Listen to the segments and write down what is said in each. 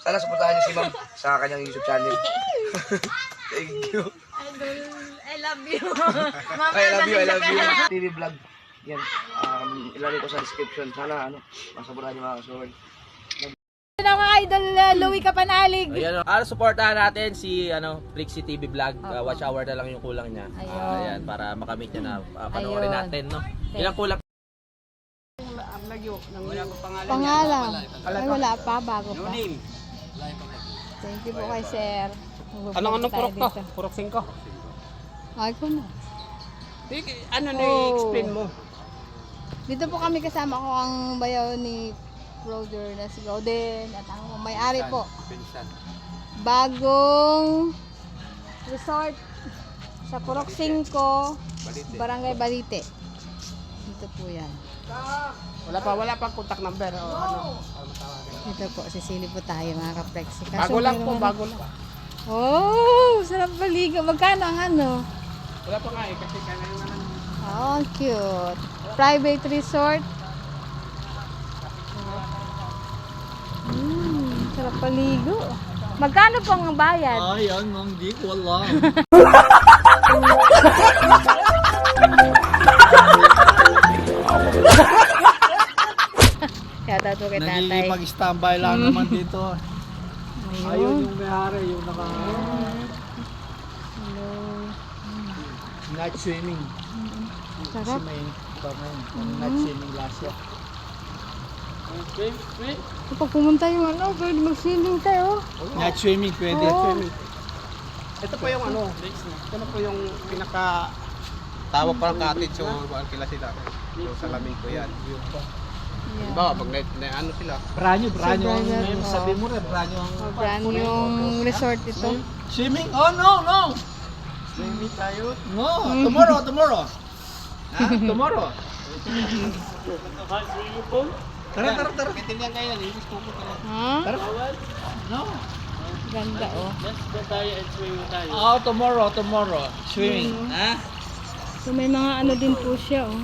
Sana supportahan niyo si Ma'am sa kanyang YouTube channel. Thank you. Idol, I love you. I love you. TV vlog. Yan. Ilalagay ko sa description. Sana masaburan niyo mga kasuwag. Hello mga idol, Louie Kapanalig. Ayan, supportahan natin si Flixie TV Vlog. Watch hour na lang yung kulang niya. Ayan, para makamit niya na panoorin natin, no? Ilang kulang? Pangalan. Ay, wala pa, bago pa. Thank you po kay sir. Anong purok to? Purok 5? Ay, kung Ano na-explain mo? dito po kami kasama ko ang bayaw ni brother na si Gauden at ang may-ari po. Bagong resort sa Purok 5, Barangay Balite. Dito po yan. Wala pa contact number o ano. Dito po, sisili po tayo mga kapreksi. Bago lang po, bago lang. Oh, sarap baligo. Magkano ang ano? Wala pa nga kasi kailangan naman. Oh, cute. Private resort. Sarap paligo. Magkano po ang bayad? Ayan, hindi ko alam. Kaya tato kay tatay. Nagigipag-standby lang naman dito. Ayun. Yung may-ari, yung Hello. night swimming. Sarap. Night swimming last year. Kapag pumunta yung pwede mag-swimming tayo. Night swimming, pwede. Ito po yung ito po yung pinaka tawag parang cottage o kila sila. So salamin ko yan. Diba, pag sila. Branyo. Branyo. Sabi mo rin, branyo ang... Brand yung resort ito. Swimming? Oh, no! Swimming tayo. No, tomorrow. Ha? Tomorrow. Tara. Kitindihan kayo yan, ilis po po tayo. Ha? No. Ganda oh. Let's go tayo and swim tayo. Oh, tomorrow. Swimming. Ha? So may mga ano din po siya oh.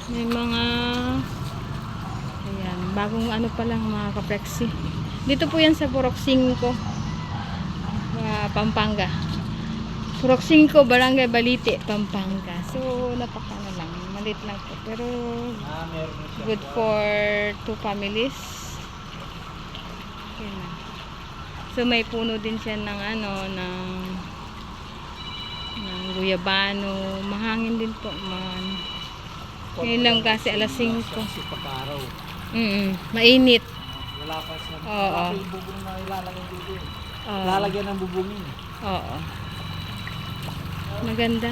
May mga ayan, bagong ano pa lang mga kapreksi. Dito po yan sa Purok 5, Pampanga. Purok 5, Barangay Balite, Pampanga. So napakano lang, maliit lang po. Pero Meron na siya. good for 2 families. Ayan na. So may puno din siya ng ng guyabano, mahangin din po ngayon lang kasi alas 5. Si Pagaraw. Mainit. Wala pa siya. Oo. Wala pa yung bubong na ilalagay dito. Oo. Lalagyan ng bubungin. Oo. Maganda.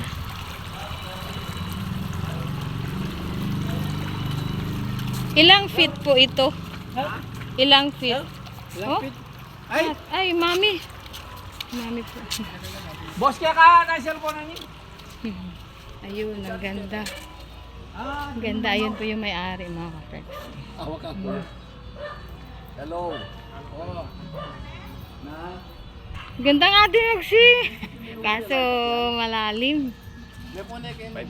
Ilang feet po ito? Ilang feet? Ilang feet? Ay! Mami. Mami po. Boss kaya ka na cellphone na niyo? Ayun, ang ganda. Ang ganda, ayun po yung may-ari mga kapres. Awak ako. Hello. Ganda nga din nagsi. Kaso malalim. 5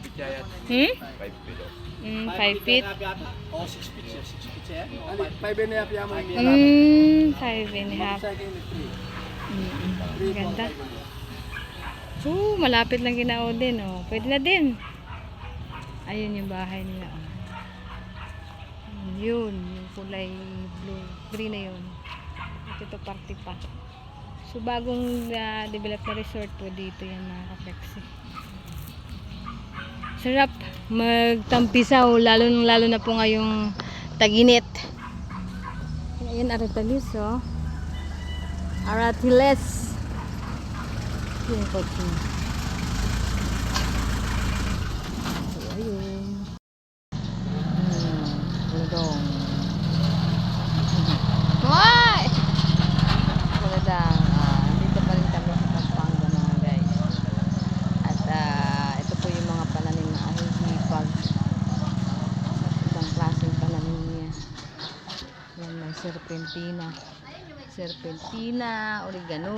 feet yan. 5 feet. 5 feet. Oh, 6 feet siya. 6 feet siya. 5 and a half yan mo. 5 and a half. Ganda. So, malapit lang kinao din. Oh. Pwede na din. Ayun yung bahay nila. Oh. Yun. Yung kulay blue. Green na yun. At ito party pa. So, bagong develop na resort po dito yan mga kapleksi. Sarap magtampisaw. Lalo na po ngayong tag-init. Ayan, Aratiles, oh. Aratiles. Yung kotse. So, ayun. Kulodong. Hoy! Kulodong. Dito pa rin kami sa Pampanga mga guys. At ito po yung mga pananim na ahihipag. Ibang klaseng pananim niya. Yan, may serpentina, oregano,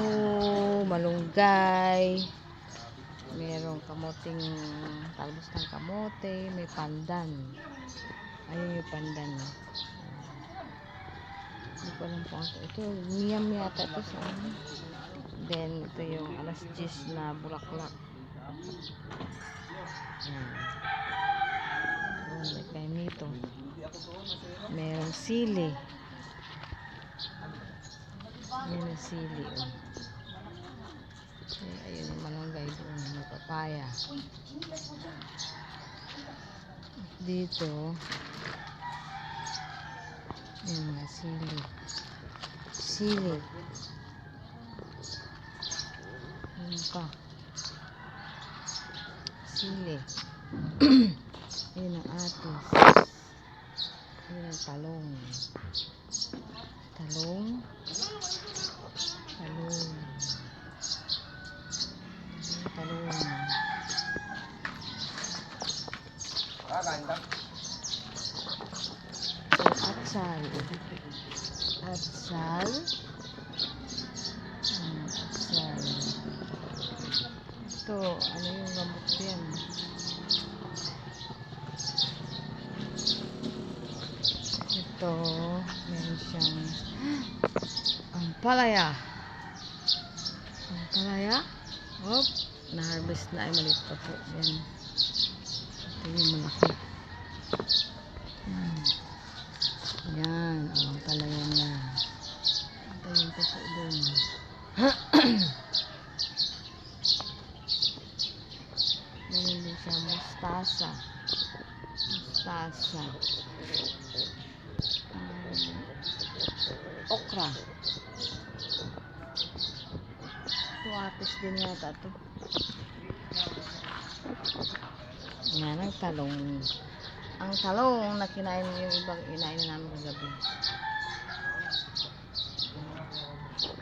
malunggay, merong kamoting, talbos ng kamote, may pandan. Ayun yung pandan. ko alam po ito. Miyam yata ito sa ano. Then, ito yung alas 10 na bulaklak. Yan. May kayo nito. Merong sili. Merong sili. Oh. Ayun yung malunggay doon. May papaya. Dito. Yung mga sili. Sili. Ayun pa. Sili. Ayun ang atis. Ayun ang talong. Talong. Talong. Talong. Atsal. Atsal. Atsal. Ito, ano yung gamot yan? Ito, meron siyang ampalaya. Ampalaya. Hop, na-harvest na ay maliit pa po. Yan. Ito yung malaki. Yan, ampalaya na. Ito yung po po doon. Meron din siya mustasa. Mustasa. Okra. Ito atis din yata ito. Yan ang talong. Ang talong na kinain yung ibang inain na namin kagabi.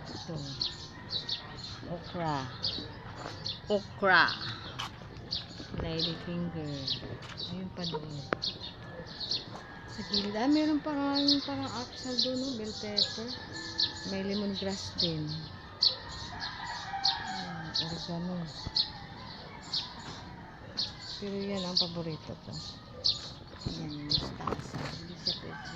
Ito. Okra. Okra. Lady finger. Ayun pa doon. Sa gilid. Ah, meron parang aksal doon, no? Bell pepper. May lemongrass din. Oregano. Pero yan ang paborito ko. Yan yung mustasa. Hindi siya pwede.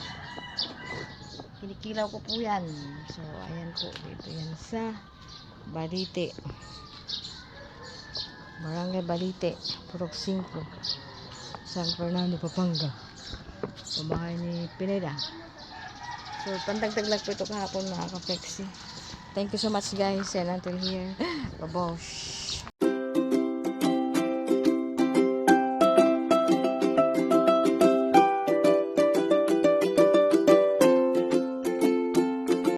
Kinikilaw ko po yan. So, ayan po. Dito yan sa Balite. Barangay Balite. Purok 5. San Fernando, Pampanga. Pambahay ni Pineda. So, pandagdag lang po ito kahapon mga ka-flexi. Thank you so much guys. And until here, babosh.